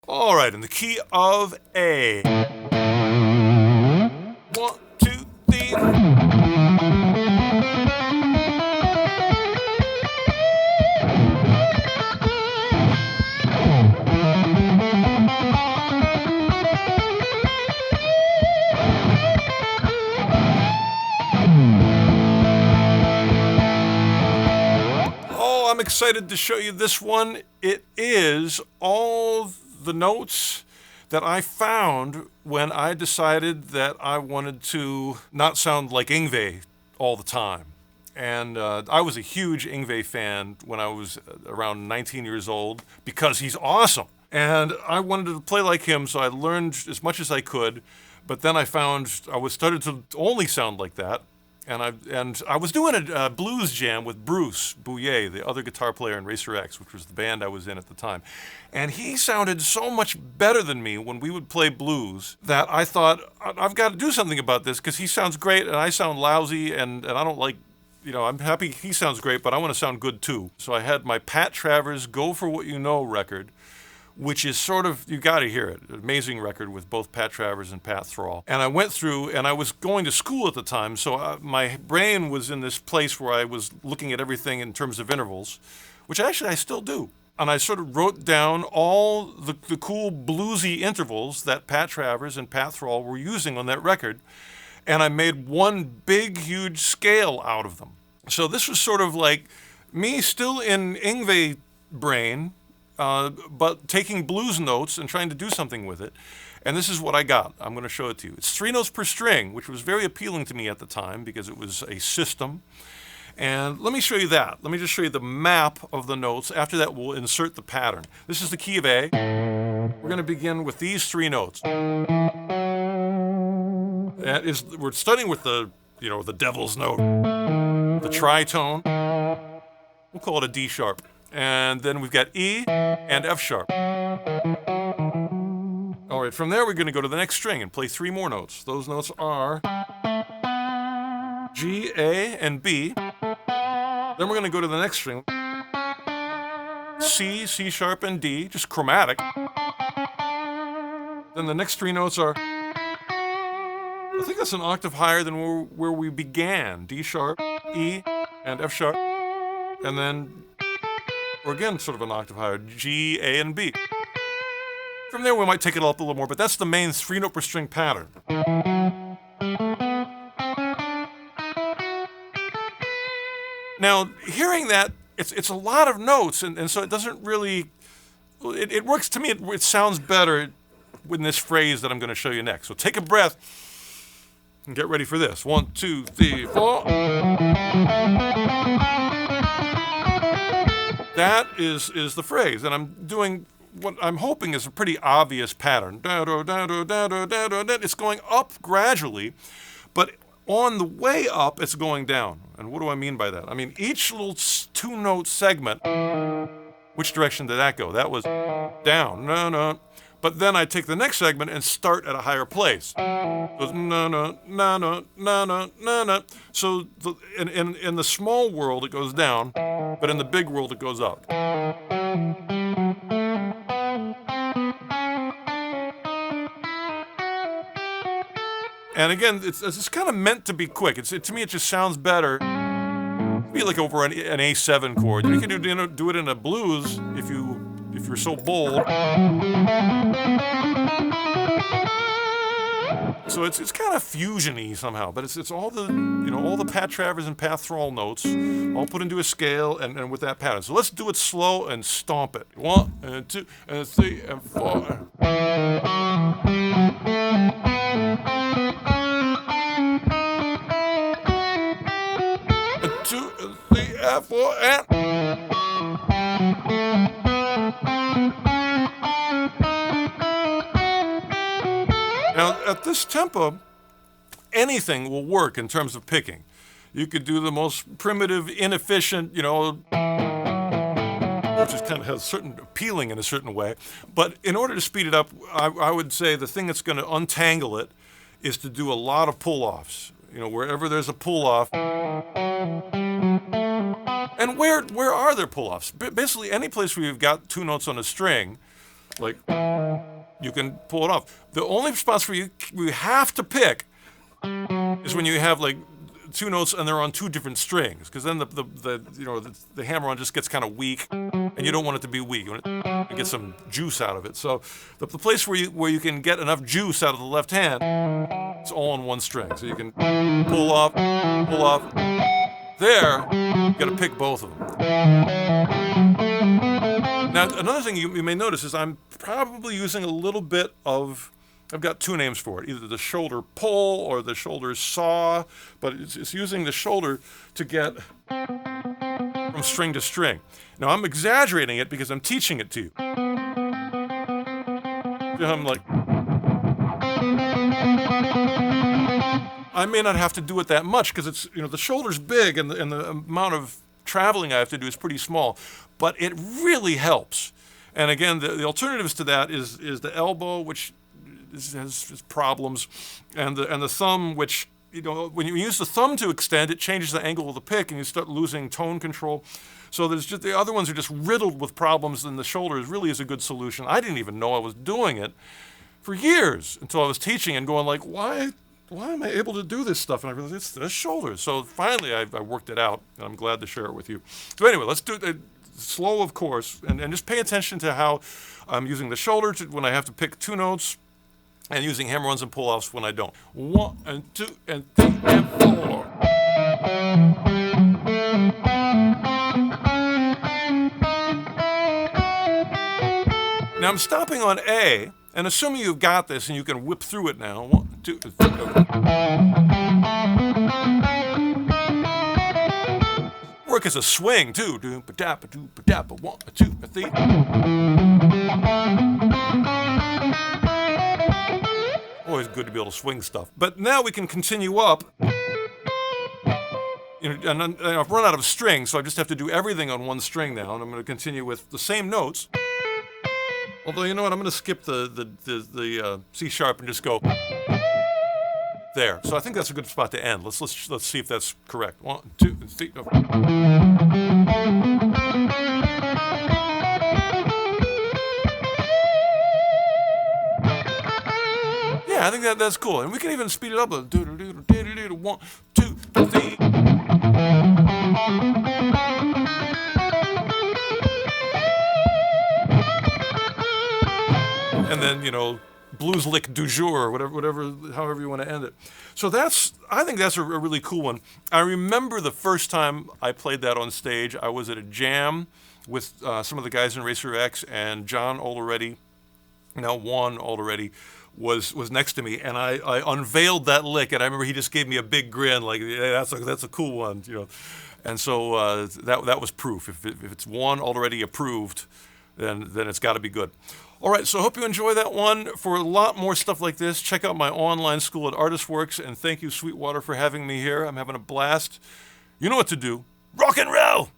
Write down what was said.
All right, in the key of A. One, two, three. Oh, I'm excited to show you this one. It is all the notes that I found when I decided that I wanted to not sound like Yngwie all the time. And I was a huge Yngwie fan when I was around 19 years old because he's awesome. And I wanted to play like him, so I learned as much as I could. But then I found I was started to only sound like that. And I was doing a blues jam with Bruce Bouillet, the other guitar player in Racer X, which was the band I was in at the time. And he sounded so much better than me when we would play blues that I thought, I've got to do something about this because he sounds great and I sound lousy and I don't like, I'm happy he sounds great, but I want to sound good too. So I had my Pat Travers Go For What You Know record, which is sort of, you got to hear it, an amazing record with both Pat Travers and Pat Thrall. And I went through, and I was going to school at the time, so my brain was in this place where I was looking at everything in terms of intervals, which actually I still do. And I sort of wrote down all the cool bluesy intervals that Pat Travers and Pat Thrall were using on that record, and I made one big, huge scale out of them. So this was sort of like me still in Yngwie brain, but taking blues notes and trying to do something with it. And this is what I got. I'm going to show it to you. It's 3 notes per string, which was very appealing to me at the time because it was a system. And let me show you that. Let me just show you the map of the notes. After that, we'll insert the pattern. This is the key of A. We're going to begin with these 3 notes. We're starting with the devil's note, the tritone. We'll call it a D sharp. And then we've got E and F sharp. All right, from there we're going to go to the next string and play 3 more notes. Those notes are G, A, and B. Then we're going to go to the next string. C, C sharp, and D, just chromatic. Then the next 3 notes are, I think that's an octave higher than where we began. D sharp, E, and F sharp. And then, or again, sort of an octave higher, G, A, and B. From there, we might take it up a little more, but that's the main 3 note per string pattern. Now, hearing that, it's a lot of notes, and so it doesn't really, it works to me, it sounds better with this phrase that I'm going to show you next. So take a breath and get ready for this. 1, 2, 3, 4. That is the phrase, and I'm doing what I'm hoping is a pretty obvious pattern. It's going up gradually, but on the way up, it's going down. And what do I mean by that? I mean, each little 2-note segment, which direction did that go? That was down, no. But then I take the next segment and start at a higher place. It goes no. So in the small world, it goes down, but in the big world, it goes up. And again, it's kind of meant to be quick. To me, it just sounds better. Be like over an A7 chord. You can do it in a blues if you're so bold. So it's kind of fusion-y somehow, but it's all the Pat Travers and Pat Thrall notes, all put into a scale and with that pattern. So let's do it slow and stomp it. 1 and 2 and 3 and 4. 2 and 3 and 4 and. Now, at this tempo, anything will work in terms of picking. You could do the most primitive, inefficient, which is kind of has certain appealing in a certain way. But in order to speed it up, I would say the thing that's going to untangle it is to do a lot of pull-offs. Wherever there's a pull-off. And where are there pull-offs? Basically, any place where you've got 2 notes on a string, like, you can pull it off. The only spots where you have to pick is when you have like two notes and they're on two different strings, because then the hammer-on just gets kind of weak, and you don't want it to be weak. You want it to get some juice out of it. So the place where you can get enough juice out of the left hand, it's all on one string. So you can pull up. There, you got to pick both of them. Now, another thing you may notice is I'm probably using a little bit of, I've got two names for it, either the shoulder pull or the shoulder saw, but it's using the shoulder to get from string to string. Now, I'm exaggerating it because I'm teaching it to you. I'm like, I may not have to do it that much because it's, the shoulder's big and the amount of traveling I have to do is pretty small, but it really helps. And again, the alternatives to that is the elbow, which has problems, and the thumb, which, when you use the thumb to extend, it changes the angle of the pick and you start losing tone control. So there's just, the other ones are just riddled with problems, and the shoulder really is a good solution. I didn't even know I was doing it for years until I was teaching and going like, why am I able to do this stuff? And I realized it's the shoulder. So finally I worked it out, and I'm glad to share it with you. So anyway, let's do it slow, of course, and just pay attention to how I'm using the shoulder when I have to pick two notes, and using hammer-ons and pull-offs when I don't. 1 and 2 and 3 and 4. Now I'm stopping on A, and assuming you've got this and you can whip through it now. 1, 2, 3, go. Work as a swing too. 1, 2, 3. Always good to be able to swing stuff. But now we can continue up. And I've run out of strings, so I just have to do everything on one string now. And I'm going to continue with the same notes. Although, you know what? I'm going to skip the C sharp and just go there. So I think that's a good spot to end. Let's see if that's correct. 1, 2, 3. Go. Yeah, I think that's cool, and we can even speed it up. 1, 2, 3. And then, blues lick du jour, whatever, however you want to end it. So I think that's a really cool one. I remember the first time I played that on stage. I was at a jam with some of the guys in Racer X, and John Olderetti, now Juan Olderetti, was next to me, and I unveiled that lick, and I remember he just gave me a big grin, like, yeah, that's a cool one, And so that was proof. If it's one already approved, then it's got to be good. All right, so I hope you enjoy that one. For a lot more stuff like this, check out my online school at ArtistWorks, and thank you, Sweetwater, for having me here. I'm having a blast. You know what to do. Rock and roll!